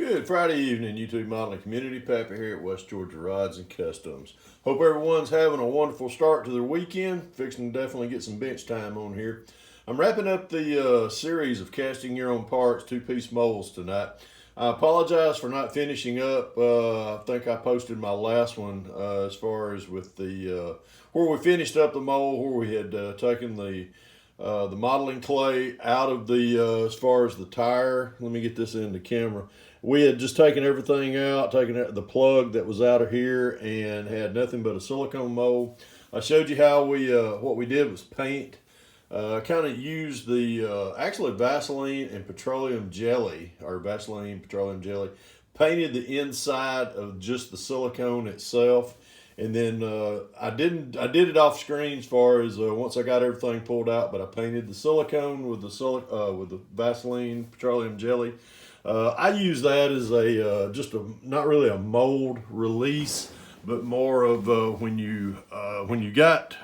Good Friday evening, YouTube modeling community. Pappy here at West Georgia Rods and Customs. Hope everyone's having a wonderful start to their weekend. Fixing to definitely get some bench time on here. I'm wrapping up the series of casting your own parts, two-piece molds tonight. I apologize for not finishing up. I think I posted my last one as far as with the where we finished up the mold, where we had taken the modeling clay out of the as far as the tire. Let me get this in the camera. We had just taken everything out, taken out the plug that was out of here, and had nothing but a silicone mold. I showed you how we what we did was paint. Kind of used the actually Vaseline and petroleum jelly, or Vaseline petroleum jelly. Painted the inside of just the silicone itself, and then I did it off screen as far as once I got everything pulled out. But I painted the silicone with the Vaseline petroleum jelly. I use that as a just a not really a mold release, but more of when you got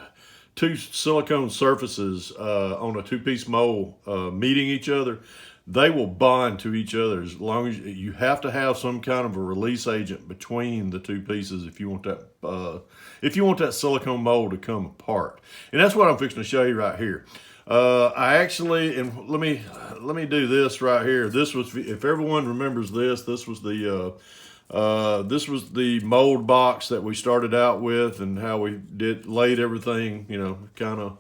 two silicone surfaces on a two-piece mold meeting each other, they will bond to each other. As long as you have to have some kind of a release agent between the two pieces if you want that silicone mold to come apart. And that's what I'm fixing to show you right here. I actually, and let me do this right here. This was, if everyone remembers this, this was the mold box that we started out with, and how we laid everything, kind of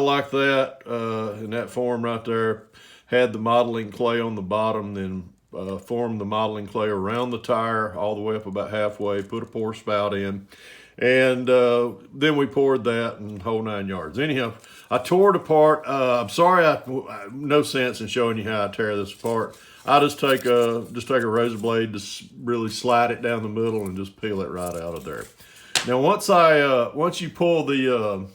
like that, in that form right there. Had the modeling clay on the bottom, then formed the modeling clay around the tire all the way up about halfway, put a pour spout in, and then we poured that and whole 9 yards. Anyhow, I tore it apart. I'm sorry, no sense in showing you how I tear this apart. I just take a razor blade, just really slide it down the middle and just peel it right out of there. Now, once you pull the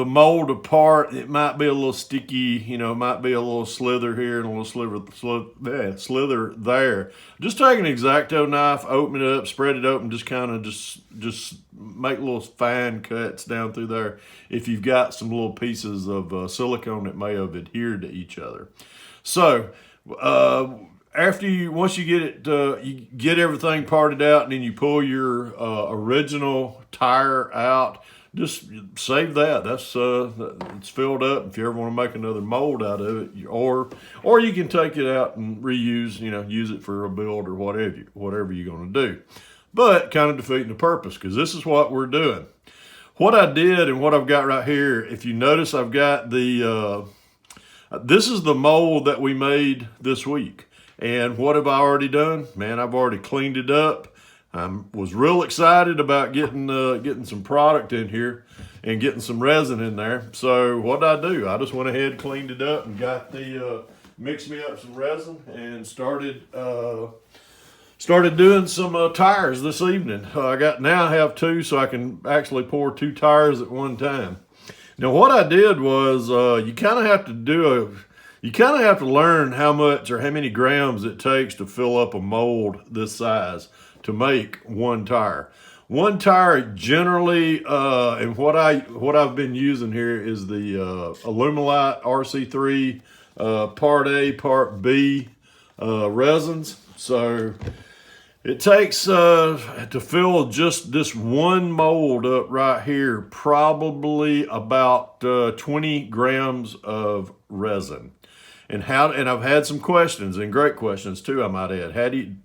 mold apart, it might be a little sticky. It might be a little slither here and a little slither there. Just take an X-Acto knife, open it up, spread it open, just kind of just make little fine cuts down through there if you've got some little pieces of silicone that may have adhered to each other. So once you get it, you get everything parted out, and then you pull your original tire out. Just save that. That's it's filled up. If you ever want to make another mold out of it, or you can take it out and reuse. Use it for a build or whatever you're going to do. But kind of defeating the purpose, because this is what we're doing. What I did and what I've got right here. If you notice, I've got the. This is the mold that we made this week. And what have I already done? Man, I've already cleaned it up. I was real excited about getting some product in here and getting some resin in there. So what did I do? I just went ahead, cleaned it up, and got mixed me up some resin and started doing some tires this evening. Now I have two, so I can actually pour two tires at one time. Now, what I did was you kind of have to learn how much or how many grams it takes to fill up a mold this size to make one tire. One tire generally, and what I've been using here is the Alumilite RC3 Part A, Part B resins. So it takes, to fill just this one mold up right here, probably about 20 grams of resin. And I've had some questions, and great questions too, I might add.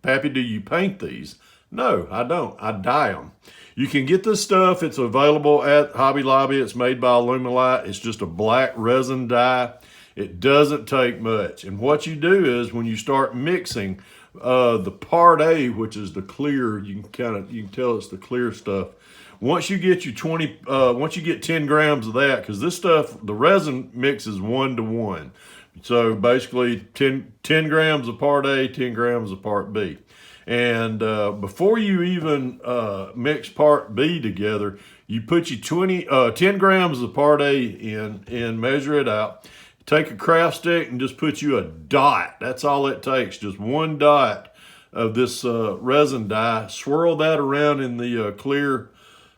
Pappy, do you paint these? No, I don't. I dye them. You can get this stuff. It's available at Hobby Lobby. It's made by Alumilite. It's just a black resin dye. It doesn't take much. And what you do is, when you start mixing the Part A, which is the clear, you can tell it's the clear stuff. Once you get 10 grams of that, because this stuff, the resin mixes 1-to-1. So basically 10 grams of Part A, 10 grams of Part B. And before you even mix Part B together, you put your 10 grams of Part A in and measure it out. Take a craft stick and just put you a dot. That's all it takes, just one dot of this resin dye. Swirl that around in the clear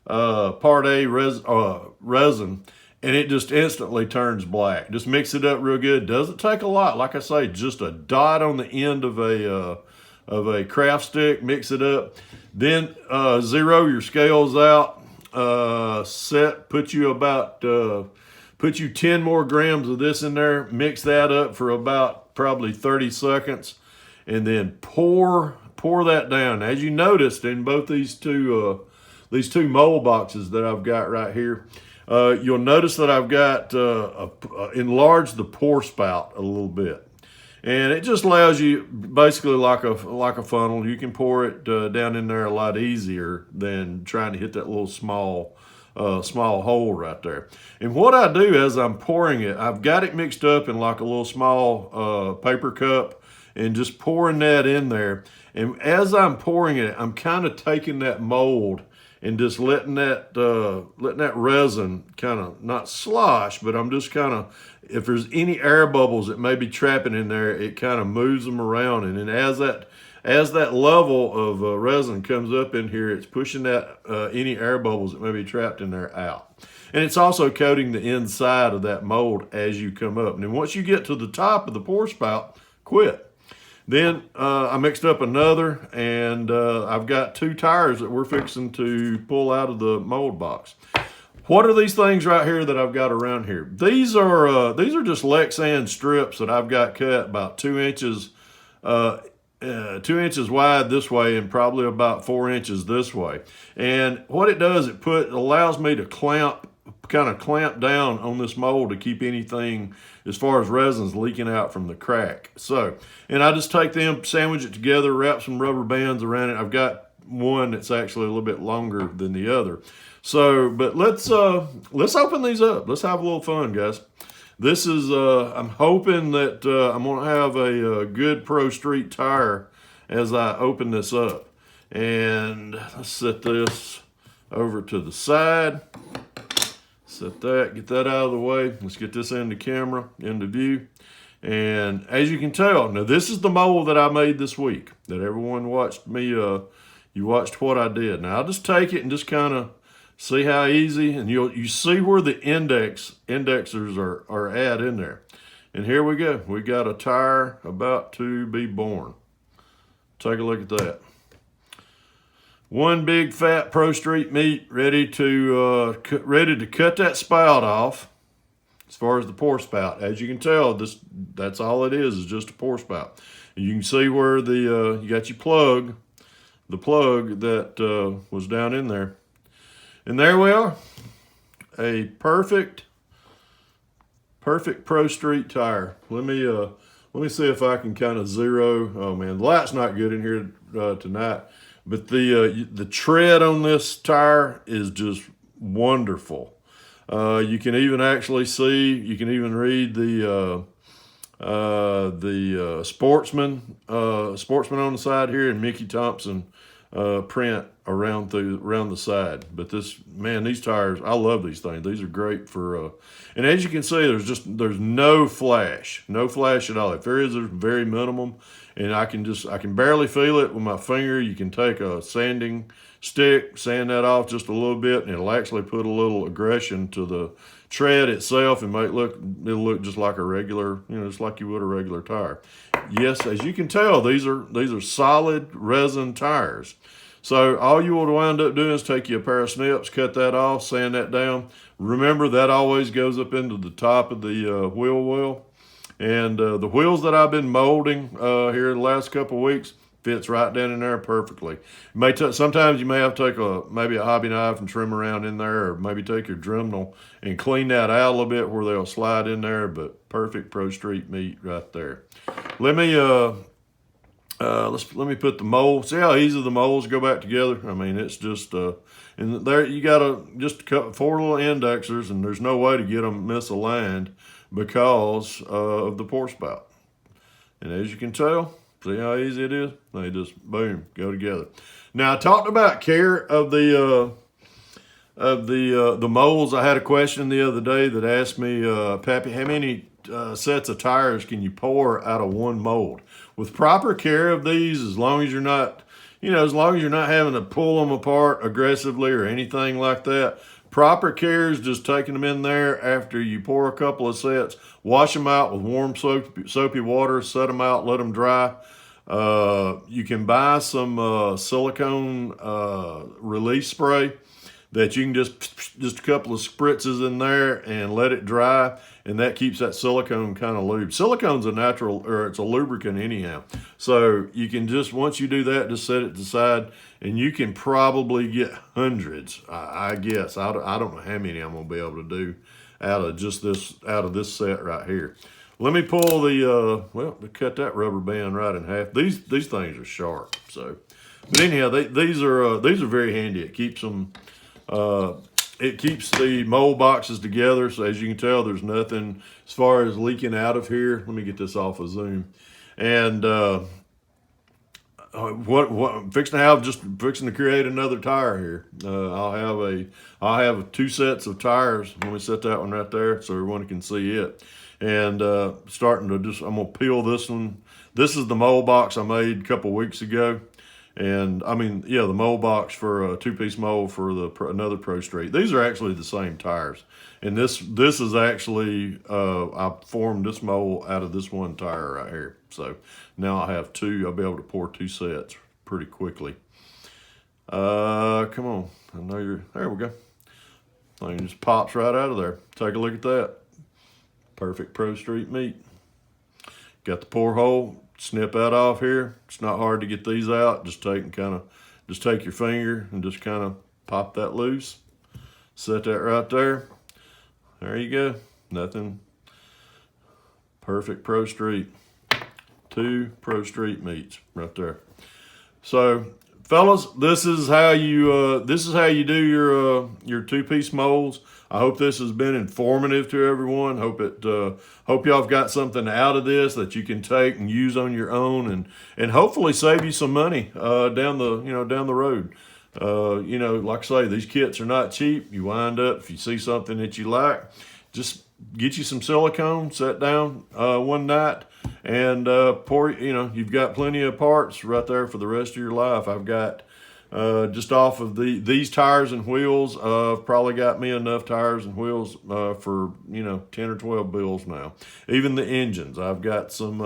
Part A resin, and it just instantly turns black. Just mix it up real good. Doesn't take a lot. Like I say, just a dot on the end of a craft stick. Mix it up. Then zero your scales out. Put you 10 more grams of this in there. Mix that up for about probably 30 seconds, and then pour that down. As you noticed in both these two mold boxes that I've got right here, you'll notice that I've got enlarged the pour spout a little bit, and it just allows you basically like a funnel. You can pour it down in there a lot easier than trying to hit that little small hole right there. And what I do as I'm pouring it, I've got it mixed up in like a little small paper cup, and just pouring that in there. And as I'm pouring it, I'm kind of taking that mold and just letting that resin kind of not slosh, but I'm just kind of, if there's any air bubbles that may be trapping in there, it kind of moves them around. And then as that level of resin comes up in here, it's pushing that any air bubbles that may be trapped in there out. And it's also coating the inside of that mold as you come up. And then once you get to the top of the pour spout, quit. Then I mixed up another, and I've got 2 tires that we're fixing to pull out of the mold box. What are these things right here that I've got around here? These are just Lexan strips that I've got cut about 2 inches, 2 inches wide this way, and probably about 4 inches this way. And what it does, it allows me to kind of clamp down on this mold to keep anything as far as resins leaking out from the crack. So, and I just take them, sandwich it together, wrap some rubber bands around it. I've got one that's actually a little bit longer than the other. So, but let's open these up. Let's have a little fun, guys. This is, I'm hoping that I'm going to have a good Pro Street tire as I open this up. And let's set this over to the side. Set that, get that out of the way. Let's get this into camera, into view. And as you can tell, now this is the mold that I made this week that everyone watched me, you watched what I did. Now I'll just take it and just kind of see how easy, and you see where the indexers are at in there. And here we go. We got a tire about to be born. Take a look at that. One big fat Pro Street meat ready to cut that spout off. As far as the pour spout, as you can tell, that's all it is just a pour spout. And you can see where you got your plug, the plug that was down in there. And there we are, a perfect Pro Street tire. Let me see if I can kind of zero. Oh man, the light's not good in here tonight. But the tread on this tire is just wonderful. You can even actually see, you can even read the Sportsman on the side here, and Mickey Thompson print around the side. But these tires, I love these things. These are great for, and as you can see, there's no flash at all. If there is, there's very minimum. And I can barely feel it with my finger. You can take a sanding stick, sand that off just a little bit, and it'll actually put a little aggression to the tread itself and it'll look just like a regular, just like you would a regular tire. Yes, as you can tell, these are solid resin tires. So all you will wind up doing is take you a pair of snips, cut that off, sand that down. Remember, that always goes up into the top of the wheel well. And the wheels that I've been molding here the last couple of weeks fits right down in there perfectly. Sometimes you may have to take maybe a hobby knife and trim around in there, or maybe take your Dremel and clean that out a little bit where they'll slide in there. But perfect Pro Street meat right there. Let me put the mold. See how easy the molds go back together? I mean, it's just and there you gotta just cut 4 little indexers, and there's no way to get them misaligned because of the pour spout. And as you can tell, see how easy it is? They just, boom, go together. Now, I talked about care of the molds. I had a question the other day that asked me, Pappy, how many sets of tires can you pour out of one mold? With proper care of these, as long as you're not having to pull them apart aggressively or anything like that, Proper care is just taking them in there after you pour a couple of sets, wash them out with warm soapy water, set them out, let them dry. You can buy some silicone release spray that you can just a couple of spritzes in there and let it dry, and that keeps that silicone kind of lube. Silicone's a natural, or it's a lubricant anyhow. So you can just, once you do that, just set it aside, and you can probably get hundreds, I guess. I don't know how many I'm gonna be able to do out of this set right here. Let me pull the, well, cut that rubber band right in half. These things are sharp, so. But anyhow, these are very handy. It keeps them, it keeps the mold boxes together. So as you can tell, there's nothing as far as leaking out of here. Let me get this off of zoom. And what I'm fixing to create another tire here. I'll have 2 sets of tires. Let me set that one right there so everyone can see it. And I'm gonna peel this one. This is the mold box I made a couple weeks ago. And I mean, yeah, the mold box for a 2-piece mold for another Pro Street. These are actually the same tires. And this is actually, I formed this mold out of this one tire right here. So now I have 2, I'll be able to pour 2 sets pretty quickly. Come on, I know there we go. Thing just pops right out of there. Take a look at that. Perfect Pro Street meat. Got the pour hole. Snip that off here. It's not hard to get these out. Just take your finger and just kind of pop that loose. Set that right there. There you go. Nothing. Perfect Pro Street. 2 Pro Street meats right there. So, fellas, this is how you do your 2-piece molds. I hope this has been informative to everyone. Hope y'all have got something out of this that you can take and use on your own, and hopefully save you some money down the road. Like I say, these kits are not cheap. You wind up, if you see something that you like, just get you some silicone, set down one night, and pour. You've got plenty of parts right there for the rest of your life. I've got. Just off of these tires and wheels, I've probably got me enough tires and wheels for 10 or 12 bills now. Even the engines, I've got some.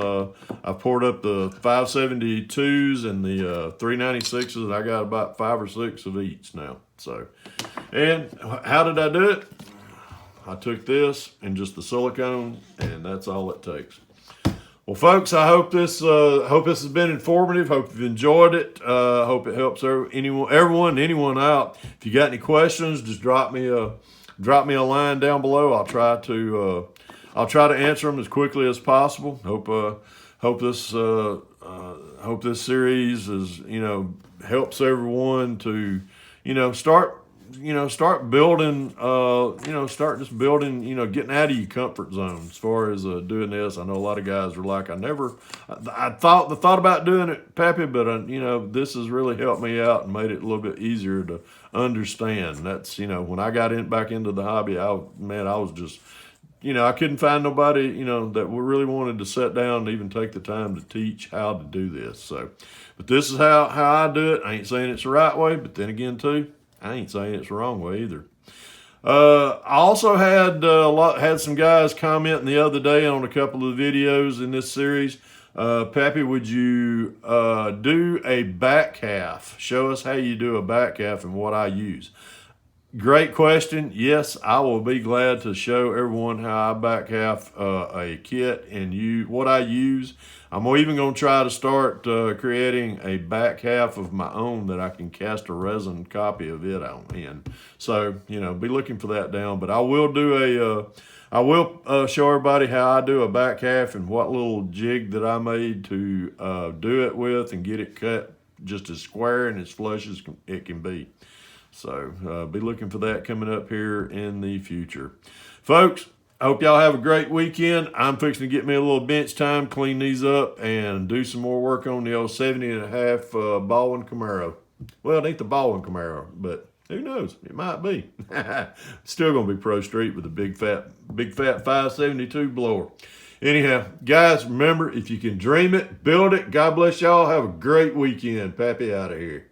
I've poured up the 572s and the 396s. I got about 5 or 6 of each now. So, and how did I do it? I took this and just the silicone, and that's all it takes. Well, folks, I hope this has been informative. Hope you've enjoyed it. Hope it helps anyone out. If you got any questions, just drop me a line down below. I'll try to answer them as quickly as possible. Hope this series is helps everyone to start building, getting out of your comfort zone as far as doing this. I know a lot of guys are like, I thought about doing it, Pappy, but this has really helped me out and made it a little bit easier to understand. That's, when I got back into the hobby, I was just, I couldn't find nobody, that really wanted to sit down and even take the time to teach how to do this. So, but this is how I do it. I ain't saying it's the right way, but then again too, I ain't saying it's the wrong way either. I also had some guys commenting the other day on a couple of videos in this series. Pappy, would you do a back half? Show us how you do a back half and what I use. Great question. Yes, I will be glad to show everyone how I back half a kit and what I use. I'm even going to try to start creating a back half of my own that I can cast a resin copy of it on in. So, be looking for that down. But I will show everybody how I do a back half and what little jig that I made to do it with and get it cut just as square and as flush as it can be. So be looking for that coming up here in the future. Folks, I hope y'all have a great weekend. I'm fixing to get me a little bench time, clean these up, and do some more work on the old 70.5 Baldwin Camaro. Well, it ain't the Baldwin Camaro, but who knows? It might be. Still going to be Pro Street with a big fat 572 blower. Anyhow, guys, remember, if you can dream it, build it. God bless y'all. Have a great weekend. Pappy out of here.